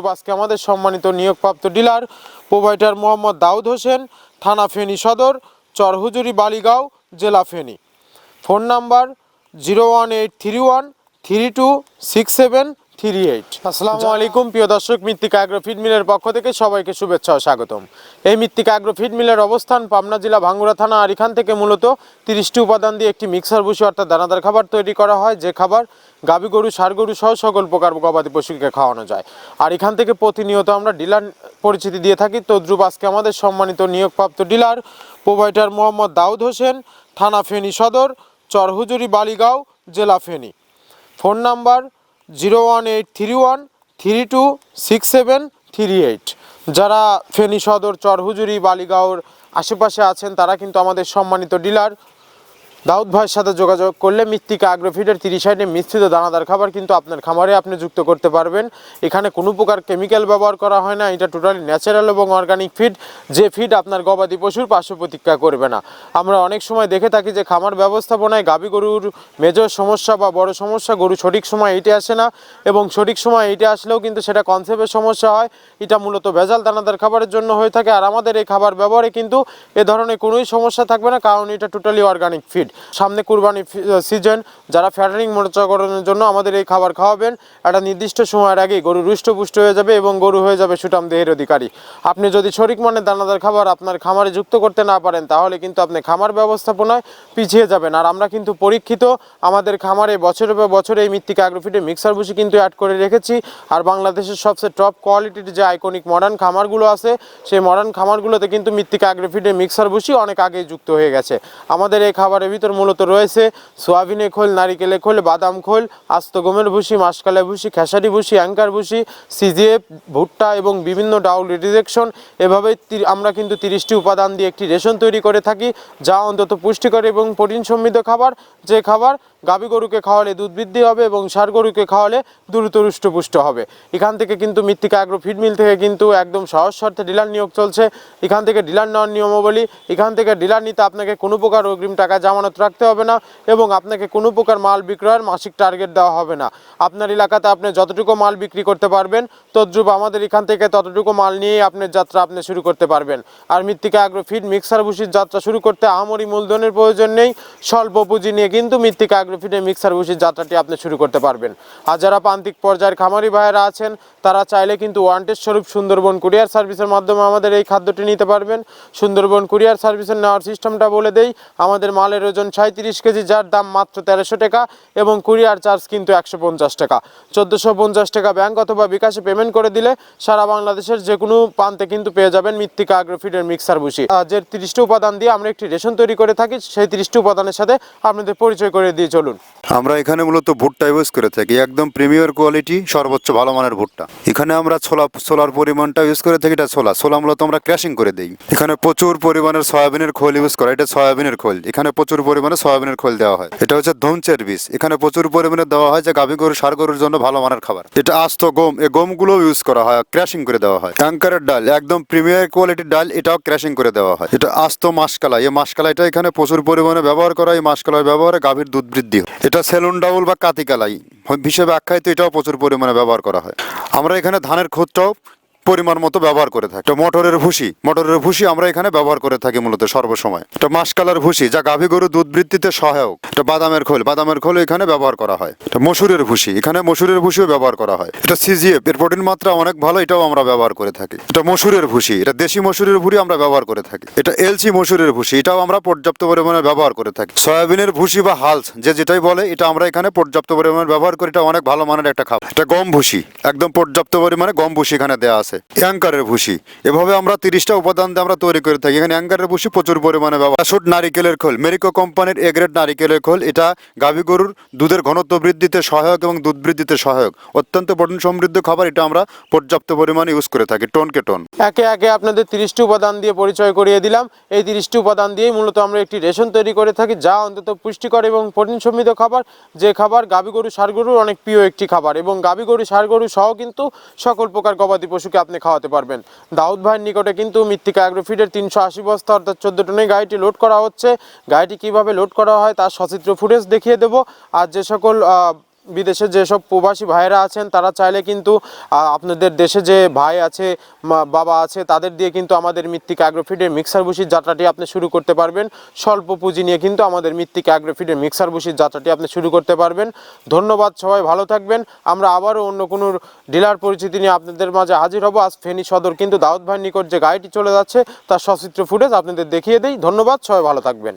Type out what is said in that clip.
তদ্রুপ আজকে আমাদের সম্মানিত নিয়োগপ্রাপ্ত ডিলার প্রোভাইডার মোহাম্মদ দাউদ হোসেন, থানা ফেনী সদর, চরহুজুরি বালিগাঁও, জেলা ফেনী। Phone number 01831326738। আসসালামু আলাইকুম প্রিয় দর্শক, মৃত্তিকা অ্যাগ্রো ফিড মিলের পক্ষ থেকে সবাইকে শুভেচ্ছা ও স্বাগতম। এই মৃত্তিকা অ্যাগ্রো ফিড মিলের অবস্থান পাবনা জেলা ভাঙ্গুড়া থানা, আর এখান থেকে মূলত 30টি উপাদান দিয়ে একটি মিক্সার ভুসি অর্থাৎ দানাদার খাবার তৈরি করা হয়, যে খাবার গাভী গরু, ষাঁড় গরু সহ সকল প্রকার গবাদি পশুকে খাওয়ানো যায়। আর এখান থেকে প্রতিনিয়ত আমরা ডিলার পরিচিতি দিয়ে থাকি। তদ্রুপ আজকে আমাদের সম্মানিত নিয়োগপ্রাপ্ত ডিলার প্রোভাইডার মোহাম্মদ দাউদ হোসেন, থানা ফেনী সদর, চরহুজুরি বালিগাঁও, জেলা ফেনী। Phone number 01831326738। যারা ফেনী সদর, চরহুজুরি বালিগাঁওর আশেপাশে আছেন তারা কিন্তু আমাদের সম্মানিত ডিলার দাউদ ভাইয়ের সাথে যোগাযোগ করলে মৃত্তিকা অ্যাগ্রো ফিডের 30 আইটেম মিশ্রিত দানাদার খাবার কিন্তু আপনার খামারে আপনি যুক্ত করতে পারবেন। এখানে কোনো প্রকার কেমিক্যাল ব্যবহার করা হয় না, এটা টোটালি ন্যাচারাল এবং অর্গানিক ফিড, যে ফিড আপনার গবাদি পশুর পার্শ্ব প্রতিক্রিয়া করবে না। আমরা অনেক সময় দেখে থাকি যে খামার ব্যবস্থাপনায় গাভী গরুর মেজর সমস্যা বা বড় সমস্যা, গরু সঠিক সময় এইটে আসে না, এবং সঠিক সময় এইটে আসলেও কিন্তু সেটা কনসেপ্টের সমস্যা হয়। এটা মূলত ভেজাল দানাদার খাবারের জন্য হয়ে থাকে। আর আমাদের এই খাবার ব্যবহারে কিন্তু এ ধরনের কোনোই সমস্যা থাকবে না, কারণ এটা টোটালি অর্গানিক ফিড। সামনে কুরবানি সিজন, যারা ফ্যাটারিং মোটাকরণের জন্য আমাদের এই খাবার খাওয়াবেন, একটা নির্দিষ্ট সময়ের আগেই গরু হৃষ্টপুষ্ট হয়ে যাবে এবং গরু হয়ে যাবে সুঠাম দেহের অধিকারী। আপনি যদি সঠিক মানের দানাদার খাবার আপনার খামারে যুক্ত করতে না পারেন, তাহলে কিন্তু আপনি খামার ব্যবস্থাপনায় পিছিয়ে যাবেন। আর আমরা কিন্তু পরীক্ষিত আমাদের খামারে বছরের পর বছর এই মৃত্তিকা অ্যাগ্রো ফিডে মিক্সার ভুসি কিন্তু অ্যাড করে রেখেছি। আর বাংলাদেশের সবচেয়ে টপ কোয়ালিটির যে আইকনিক মডার্ন খামারগুলো আছে, সেই মডার্ন খামারগুলোতে কিন্তু মৃত্তিকা অ্যাগ্রো ফিডে মিক্সার ভুসি অনেক আগেই যুক্ত হয়ে গেছে। আমাদের এই খাবারের ভিতর মূলত রয়েছে সোয়াবিনের খোল, নারিকেলের খোল, বাদাম খোল, আস্ত গমের ভুসি, মাসকালাই ভুসি, খেসারি ভুসি, অ্যাঙ্কার ভুসি, সিজিএফ, ভুট্টা এবং বিভিন্ন ডাউল রিজেকশন। এভাবে আমরা কিন্তু 30টি উপাদান দিয়ে একটি রেশন তৈরি করে থাকি, যা অন্তত পুষ্টিকর এবং প্রোটিন সমৃদ্ধ খাবার, যে খাবার গাভী গরুকে খাওয়ালে দুধ বৃদ্ধি হবে এবং ষাঁড় গরুকে খাওয়ালে দ্রুত হৃষ্টপুষ্ট হবে। এখান থেকে কিন্তু মৃত্তিকা অ্যাগ্রো ফিড মিল থেকে কিন্তু একদম সহজ শর্তে ডিলার নিয়োগ চলছে। এখান থেকে ডিলার নেওয়ার নিয়মাবলী, এখান থেকে ডিলার নিতে আপনাকে কোনো প্রকার অগ্রিম টাকা জামানত রাখতে হবে না, এবং আপনাকে কোনো প্রকার মাল বিক্রয়ের মাসিক টার্গেট দেওয়া হবে না। আপনার এলাকাতে আপনি যতটুকু মাল বিক্রি করতে পারবেন, তদ্রুপ আমাদের এখান থেকে ততটুকু মাল নিয়েই আপনার যাত্রা আপনি শুরু করতে পারবেন। আর মৃত্তিকা অ্যাগ্রো ফিড মিক্সার ভুসির যাত্রা শুরু করতে আহামরি মূলধনের প্রয়োজন নেই, স্বল্প পুঁজি নিয়ে কিন্তু মৃত্তিকা অ্যাগ্রো ফিডে মিক্সার ভুসির যাত্রাটি আপনি শুরু করতে পারবেন। আর যারা প্রান্তিক পর্যায়ের খামারি ভাইয়েরা আছেন, তারা চাইলে কিন্তু ওয়ান্টেড স্বরূপ সুন্দরবন কুরিয়ার সার্ভিসের মাধ্যমে আমাদের এই খাদ্যটি নিতে পারবেন। সুন্দরবন কুরিয়ার সার্ভিসের নেওয়ার সিস্টেমটা বলে দেই। আমাদের মালের ওজন 37 কেজি, যার দাম মাত্র 1300 টাকা, এবং কুরিয়ার চার্জ কিন্তু 150 টাকা। 1450 টাকা ব্যাংক অথবা বিকাশে পেমেন্ট করে দিলে সারা বাংলাদেশের যে কোনো প্রান্তে কিন্তু পেয়ে যাবেন মৃত্তিকা অ্যাগ্রো ফিডের মিক্সার ভুসি। যে 30টি উপাদান দিয়ে আমরা একটি রেশন তৈরি করে থাকি, সেই 30টি উপাদানের সাথে আপনাদের পরিচয় করে দিয়ে চলুন। আমরা এখানে মূলত ভুট্টা ইউজ করে থাকি, একদম প্রিমিয়ার কোয়ালিটি, সর্বোচ্চ ভালো মানের ভুট্টা। এখানে আমরা ছোলার পরিমাণটা ইউজ করে থাকি, এটা ছোলা মূলত আমরা ক্র্যাশিং করে দিই। এখানে প্রচুর পরিমাণের সয়াবিনের খোল ইউজ করা, এটা সয়াবিনের খোল, এখানে প্রচুর পরিমাণে সয়াবিনের খোল দেওয়া হয়। এটা হচ্ছে ধনচের বীজ, এখানে প্রচুর পরিমাণে দেওয়া হয়, যে গাভী গরু, ষাঁড় গরুর জন্য ভালো মানের খাবার। এটা আস্ত গম, এই গমগুলো ইউজ করা হয়, ক্র্যাশিং করে দেওয়া হয়। অ্যাঙ্কারের ডাল, একদম প্রিমিয়ার কোয়ালিটির ডাল, এটাও ক্র্যাশিং করে দেওয়া হয়। এটা আস্ত মাসকালাই, এই মাসকালাইটা এখানে প্রচুর পরিমাণে ব্যবহার করা হয়। এই মাসকালাই ব্যবহারে গাভীর দুধ বৃদ্ধি হয়। এটা সেলুন ডাউল বা কাতিকালাই হিসেবে আখ্যায়িত, এটাও প্রচুর পরিমাণে ব্যবহার করা হয়। আমরা এখানে ধানের খোঁজটাও পরিমাণ মতো ব্যবহার করে থাকি। মটরের ভুসি আমরা এখানে ব্যবহার করে থাকি মূলত সর্বসময়। এটা মাসকালার ভুসি, যা গাভী গরু দুধ বৃদ্ধিতে সহায়ক। এটা বাদামের খোল এখানে ব্যবহার করা হয়। এটা মসুরের ভুসি, এখানে মসুরের ভুসিও ব্যবহার করা হয়। এটা সিজিএফ, এর প্রোটিন মাত্রা অনেক ভালো, এটাও আমরা ব্যবহার করে থাকি। এটা মসুরের ভুসি, এটা দেশি মসুরের ভুসি আমরা ব্যবহার করে থাকি। এটা এলসি মসুরের ভুসি, এটাও আমরা পর্যাপ্ত পরিমাণে ব্যবহার করে থাকি। সয়াবিনের ভুসি বা হালস, যেটাই বলে, এটা আমরা এখানে পর্যাপ্ত পরিমাণে ব্যবহার করি, এটা অনেক ভালো মানের একটা খাবার। এটা গম ভুসি, একদম পর্যাপ্ত পরিমাণে গম ভুসি এখানে দেওয়া আছে। অ্যাঙ্কারের ভুসি, এভাবে আমরা 30টা উপাদান দিয়ে আমরা তৈরি করে থাকি। এখানে অ্যাঙ্কারের ভুসি প্রচুর পরিমাণে ব্যবহার। নারিকেলের খোল, মেরিকো কোম্পানির এ গ্রেড নারিকেলের খোল, এটা গাভী গরুর দুধের ঘনত্ব বৃদ্ধিতে সহায়ক এবং দুধ বৃদ্ধিতে সহায়ক, অত্যন্ত প্রোটিন সমৃদ্ধ খাবার। এটা আমরা পর্যাপ্ত পরিমাণে ইউজ করে থাকি, টনকে টন। একে একে আপনাদের 30টি উপাদান দিয়ে পরিচয় করিয়ে দিলাম। এই 30টি উপাদান দিয়েই মূলত আমরা একটি রেশন তৈরি করে থাকি, যা অন্তত পুষ্টিকর এবং প্রোটিন সমৃদ্ধ খাবার, যে খাবার গাভী গরু, ষাঁড় গরুর অনেক প্রিয় একটি খাবার, এবং গাভী গরু, ষাঁড় গরু সহ কিন্তু সকল প্রকার গবাদি পশুকে আপনি খাওয়াতে পারবেন। দাউদ ভাইয়ের নিকটে কিন্তু মৃত্তিকা অ্যাগ্রো ফিডের 380 বস্তা অর্থাৎ 14 টনের গাড়িটি লোড করা হচ্ছে। গাড়িটি কিভাবে লোড করা হয় তার সচিত্র ফুটেজ দেখিয়ে দেব। আর যে সকল বিদেশে যেসব প্রবাসী ভাইয়েরা আছেন তারা চাইলে কিন্তু আপনাদের দেশে যে ভাই আছে বাবা আছে তাদের দিয়ে কিন্তু আমাদের মৃত্তিকা অ্যাগ্রোফিডের মিক্সার ভুসির যাত্রাটি আপনি শুরু করতে পারবেন। স্বল্প পুঁজি নিয়ে কিন্তু আমাদের মৃত্তিকা অ্যাগ্রোফিডের মিক্সার ভুসির যাত্রাটি আপনি শুরু করতে পারবেন। ধন্যবাদ, সবাই ভালো থাকবেন। আমরা আবারও অন্য কোনো ডিলার পরিচিতি নিয়ে আপনাদের মাঝে হাজির হব। আজ ফেনী সদর কিন্তু দাউদ ভাইয়ের নিকট যে গাড়িটি চলে যাচ্ছে তার সচিত্র ফুটেজ আপনাদের দেখিয়ে দেই। ধন্যবাদ, সবাই ভালো থাকবেন।